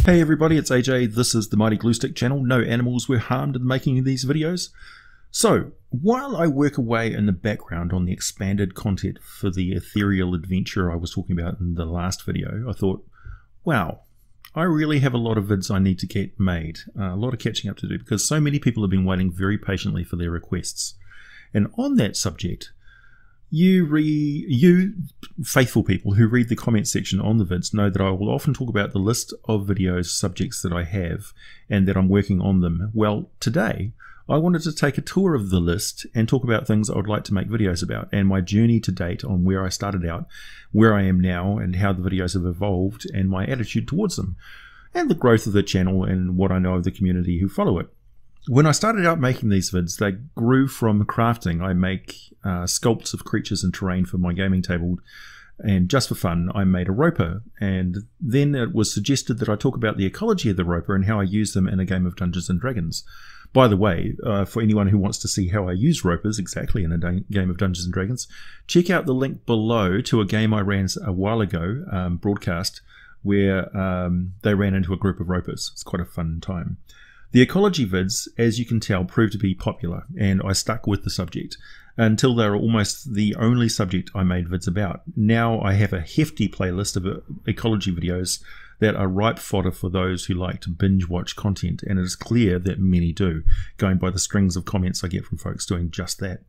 Hey everybody, it's AJ. This is the Mighty Gluestick channel. No animals were harmed in making these videos. So, while I work away in the background on the expanded content for the ethereal adventure I was talking about in the last video, I thought, wow, I really have a lot of vids I need to get made. A lot of catching up to do because so many people have been waiting very patiently for their requests. And on that subject, you faithful people who read the comment section on the vids know that I will often talk about the list of videos subjects that I have and that I'm working on them. Well, today I wanted to take a tour of the list and talk about things I would like to make videos about and my journey to date on where I started out, where I am now, and how the videos have evolved and my attitude towards them, and the growth of the channel and what I know of the community who follow it. When I started out making these vids, they grew from crafting. I make sculpts of creatures and terrain for my gaming table, and just for fun I made a roper, and then it was suggested that I talk about the ecology of the roper and how I use them in a game of Dungeons and Dragons. By the way, for anyone who wants to see how I use ropers exactly in a game of Dungeons and Dragons, check out the link below to a game I ran a while ago, broadcast, where they ran into a group of ropers. It's quite a fun time. The ecology vids, as you can tell, proved to be popular, and I stuck with the subject until they were almost the only subject I made vids about. Now I have a hefty playlist of ecology videos that are ripe fodder for those who like to binge watch content, and it is clear that many do, going by the strings of comments I get from folks doing just that.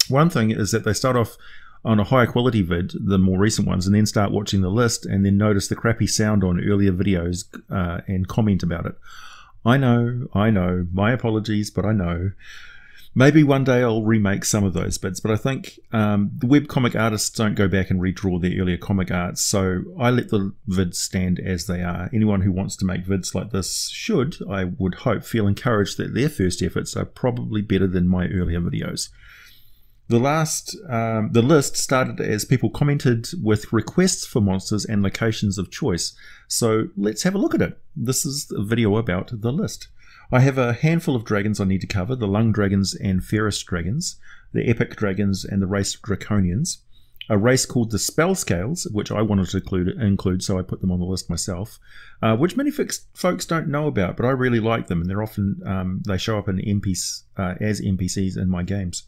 One thing is that they start off on a higher quality vid, the more recent ones, and then start watching the list and then notice the crappy sound on earlier videos and comment about it. I know, my apologies, but I know. Maybe one day I'll remake some of those bits, but I think the webcomic artists don't go back and redraw their earlier comic arts, so I let the vids stand as they are. Anyone who wants to make vids like this should, I would hope, feel encouraged that their first efforts are probably better than my earlier videos. The list started as people commented with requests for monsters and locations of choice. So let's have a look at it. This is a video about the list. I have a handful of dragons I need to cover, the lung dragons and ferrous dragons, the epic dragons and the race of draconians, a race called the spell scales, which I wanted to include, so I put them on the list myself, which many folks don't know about, but I really like them, and they're often, they show up in as NPCs in my games.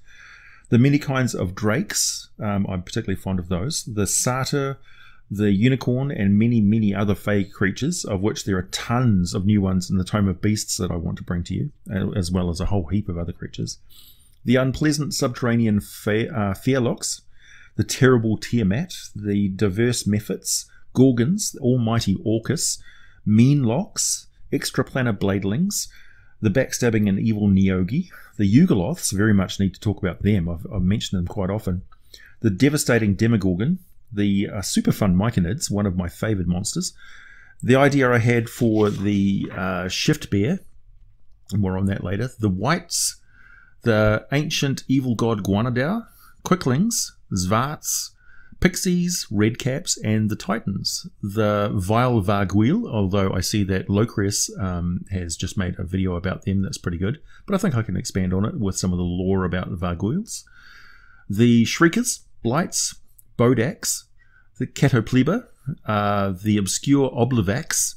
The many kinds of drakes, I'm particularly fond of those. The satyr, the unicorn, and many other fae creatures, of which there are tons of new ones in the Tome of Beasts that I want to bring to you, as well as a whole heap of other creatures. The unpleasant subterranean fearlocks, the terrible Tiamat, the diverse mephits, gorgons, the almighty Orcus, meanlocks, extraplanar bladelings, the backstabbing and evil Neogi, the Yugoloths, very much need to talk about them, I've mentioned them quite often, the devastating Demogorgon, the super fun Myconids, one of my favoured monsters, the idea I had for the Shift Bear, more on that later, the Wights, the ancient evil god Guanadao, Quicklings, Zvarts, Pixies, Redcaps, and the Titans. The Vile Varguil, although I see that Locrius has just made a video about them that's pretty good, but I think I can expand on it with some of the lore about the Varguils. The Shriekers, Blights, Bodax, the Catopleba, the obscure Oblivax,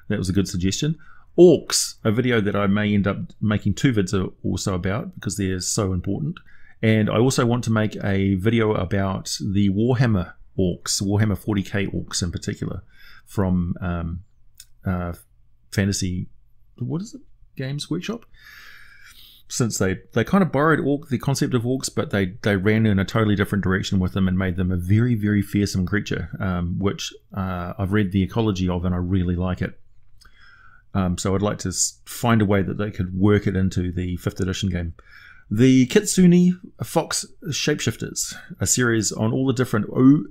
that was a good suggestion. Orcs, a video that I may end up making two vids also about because they're so important. And I also want to make a video about the Warhammer orcs, Warhammer 40k orcs in particular, from Fantasy, what is it? Games Workshop? Since they kind of borrowed the concept of orcs, but they ran in a totally different direction with them and made them a very fearsome creature, which I've read the ecology of and I really like it. So I'd like to find a way that they could work it into the 5th edition game. The Kitsune Fox Shapeshifters, a series on all the different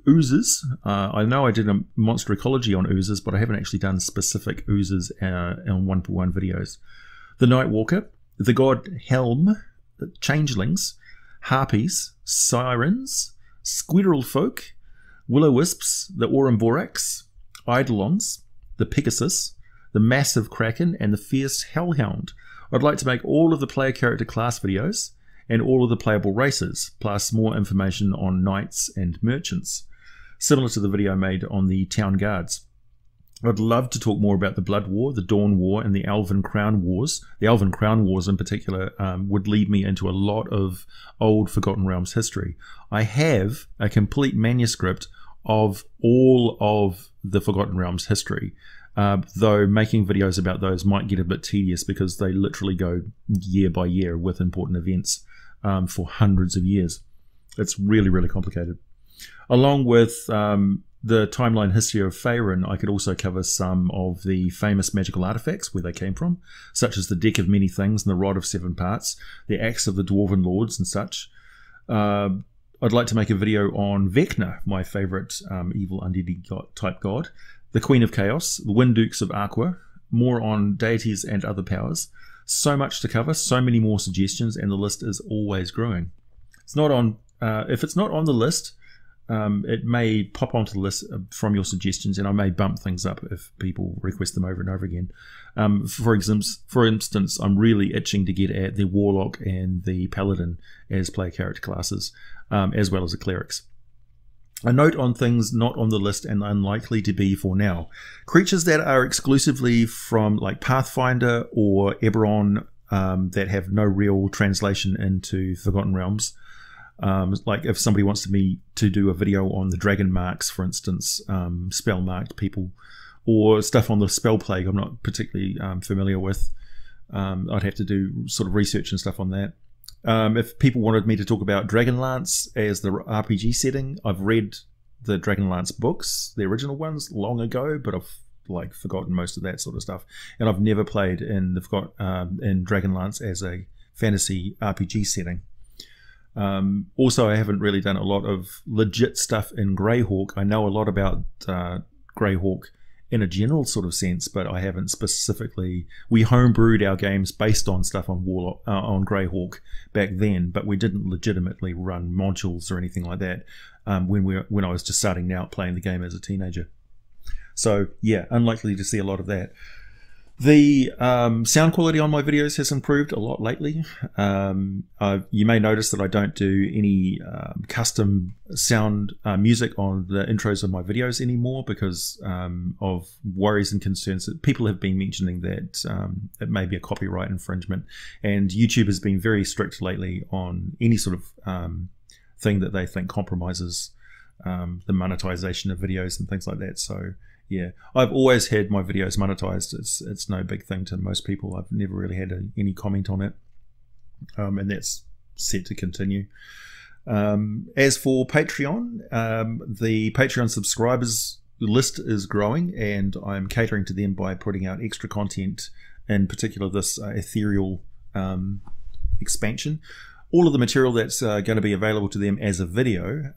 oozes. I know I did a monster ecology on oozes, but I haven't actually done specific oozes on one-for-one videos. The Nightwalker, the god Helm, the Changelings, Harpies, Sirens, Squirrel Folk, Will-o-wisps, the Aurum-borax, Eidolons, the Pegasus, the Massive Kraken, and the Fierce Hellhound. I'd like to make all of the player character class videos and all of the playable races, plus more information on knights and merchants, similar to the video I made on the town guards. I'd love to talk more about the Blood War, the Dawn War, and the Elven Crown Wars. The Elven Crown Wars in particular would lead me into a lot of old Forgotten Realms history. I have a complete manuscript of all of the Forgotten Realms history, though making videos about those might get a bit tedious because they literally go year by year with important events for hundreds of years. It's really, really complicated. Along with the timeline history of Faerun, I could also cover some of the famous magical artifacts, where they came from, such as the Deck of Many Things and the Rod of Seven Parts, the Axe of the Dwarven Lords and such. I'd like to make a video on Vecna, my favourite evil undead type god, the Queen of Chaos, the Wind Dukes of Aqua, more on deities and other powers. So much to cover, so many more suggestions, and the list is always growing. It's not on. If it's not on the list, it may pop onto the list from your suggestions, and I may bump things up if people request them over and over again. For instance, I'm really itching to get at the Warlock and the Paladin as player character classes, as well as the Clerics. A note on things not on the list and unlikely to be for now. Creatures that are exclusively from like Pathfinder or Eberron that have no real translation into Forgotten Realms. Like if somebody wants me to do a video on the dragon marks, for instance, spell marked people, or stuff on the spell plague I'm not particularly familiar with, I'd have to do sort of research and stuff on that. If people wanted me to talk about Dragonlance as the RPG setting, I've read the Dragonlance books, the original ones, long ago, but I've like forgotten most of that sort of stuff, and I've never played in Dragonlance as a fantasy RPG setting. Also, I haven't really done a lot of legit stuff in Greyhawk. I know a lot about Greyhawk in a general sort of sense, but I haven't specifically. We homebrewed our games based on stuff on on Greyhawk back then, but we didn't legitimately run modules or anything like that when I was just starting out playing the game as a teenager. So yeah, unlikely to see a lot of that. The sound quality on my videos has improved a lot lately. You may notice that I don't do any custom sound music on the intros of my videos anymore because of worries and concerns that people have been mentioning that it may be a copyright infringement, and YouTube has been very strict lately on any sort of thing that they think compromises the monetization of videos and things like that. So yeah, I've always had my videos monetized. It's no big thing to most people. I've never really had any comment on it, and that's set to continue. As for Patreon, the Patreon subscribers list is growing, and I'm catering to them by putting out extra content, in particular this ethereal expansion. All of the material that's going to be available to them as a video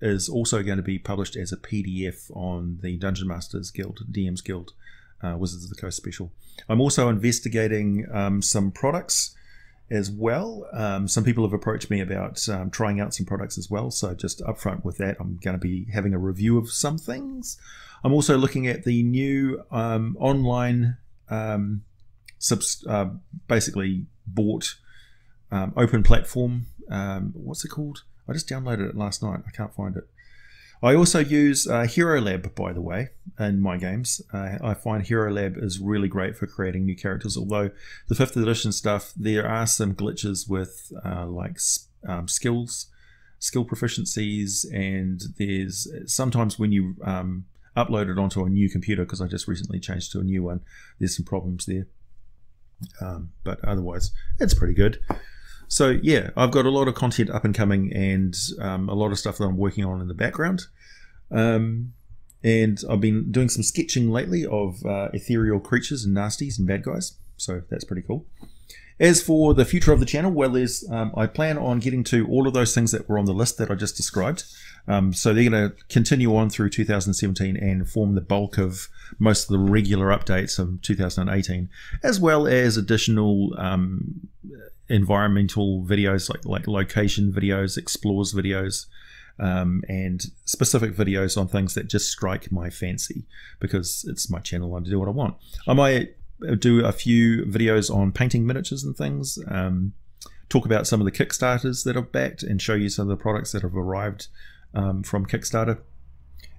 is also going to be published as a PDF on the Dungeon Masters Guild, DM's Guild, Wizards of the Coast special. I'm also investigating some products as well. Some people have approached me about trying out some products as well, so just upfront with that, I'm going to be having a review of some things. I'm also looking at the new online basically bought open platform, what's it called? I just downloaded it last night. I can't find it. I also use Hero Lab, by the way, in my games. I find Hero Lab is really great for creating new characters, although the 5th edition stuff, there are some glitches with like skill proficiencies, and there's sometimes when you upload it onto a new computer, because I just recently changed to a new one, there's some problems there. But otherwise, it's pretty good. So yeah, I've got a lot of content up and coming, and a lot of stuff that I'm working on in the background. And I've been doing some sketching lately of ethereal creatures and nasties and bad guys. So that's pretty cool. As for the future of the channel, well, I plan on getting to all of those things that were on the list that I just described. So they're going to continue on through 2017 and form the bulk of most of the regular updates of 2018, as well as additional environmental videos like location videos, explores videos, and specific videos on things that just strike my fancy, because it's my channel and I do what I want. I might do a few videos on painting miniatures and things, talk about some of the Kickstarters that I've backed, and show you some of the products that have arrived from Kickstarter.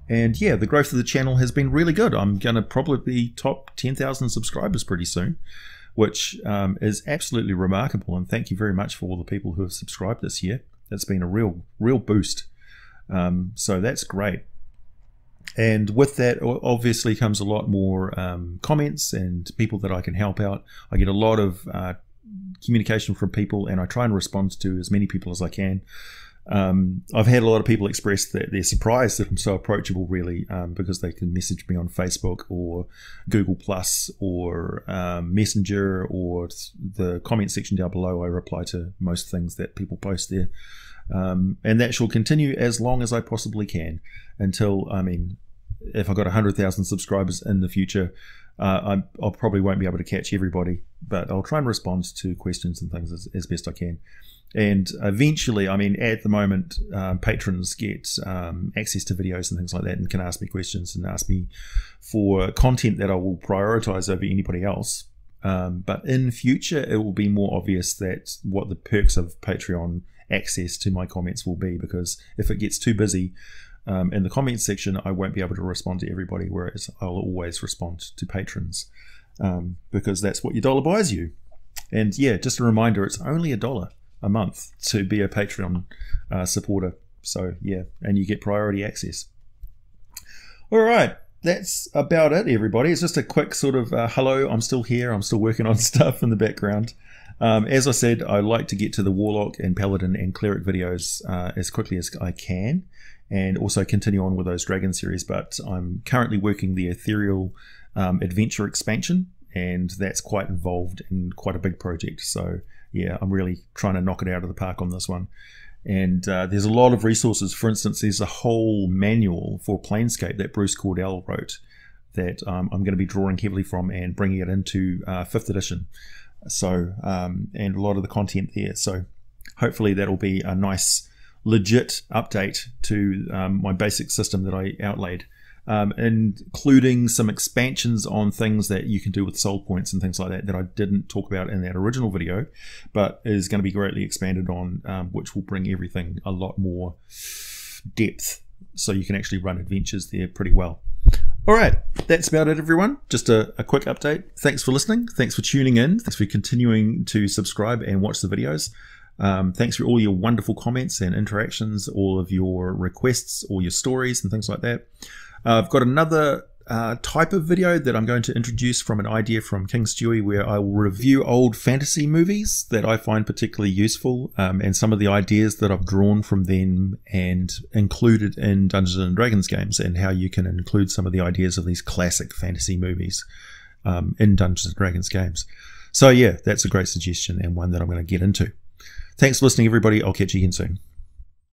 And yeah, the growth of the channel has been really good. I'm going to probably be top 10,000 subscribers pretty soon, which is absolutely remarkable. And thank you very much for all the people who have subscribed this year. It's been a real boost. So that's great. And with that obviously comes a lot more comments and people that I can help out. I get a lot of communication from people, and I try and respond to as many people as I can. I've had a lot of people express that they're surprised that I'm so approachable, really, because they can message me on Facebook or Google Plus or Messenger or the comment section down below. I reply to most things that people post there. And that shall continue as long as I possibly can until, I mean, if I got 100,000 subscribers in the future, I probably won't be able to catch everybody, but I'll try and respond to questions and things as best I can. And eventually, I mean, at the moment, patrons get access to videos and things like that, and can ask me questions and ask me for content that I will prioritize over anybody else. But in future, it will be more obvious that what the perks of Patreon access to my comments will be, because if it gets too busy in the comments section, I won't be able to respond to everybody, whereas I'll always respond to patrons, because that's what your dollar buys you. And yeah, just a reminder, it's only $1 a month to be a Patreon supporter. So yeah, and you get priority access. All right, that's about it, everybody. It's just a quick sort of hello, I'm still here, I'm still working on stuff in the background. As I said, I like to get to the Warlock and Paladin and Cleric videos as quickly as I can, and also continue on with those Dragon series, but I'm currently working the Ethereal Adventure expansion, and that's quite involved and quite a big project. So yeah, I'm really trying to knock it out of the park on this one. And there's a lot of resources. For instance, there's a whole manual for Planescape that Bruce Cordell wrote that I'm going to be drawing heavily from and bringing it into 5th edition. So, and a lot of the content there. So hopefully that'll be a nice, legit update to my basic system that I outlaid, including some expansions on things that you can do with soul points and things like that I didn't talk about in that original video, but is going to be greatly expanded on, which will bring everything a lot more depth, so you can actually run adventures there pretty well. All right, that's about it, everyone. Just a quick update. Thanks for listening. Thanks for tuning in. Thanks for continuing to subscribe and watch the videos. Thanks for all your wonderful comments and interactions, all of your requests, all your stories and things like that. I've got another type of video that I'm going to introduce from an idea from King Stewie, where I will review old fantasy movies that I find particularly useful, and some of the ideas that I've drawn from them and included in Dungeons and Dragons games, and how you can include some of the ideas of these classic fantasy movies in Dungeons and Dragons games. So yeah, that's a great suggestion and one that I'm going to get into. Thanks for listening, everybody. I'll catch you again soon.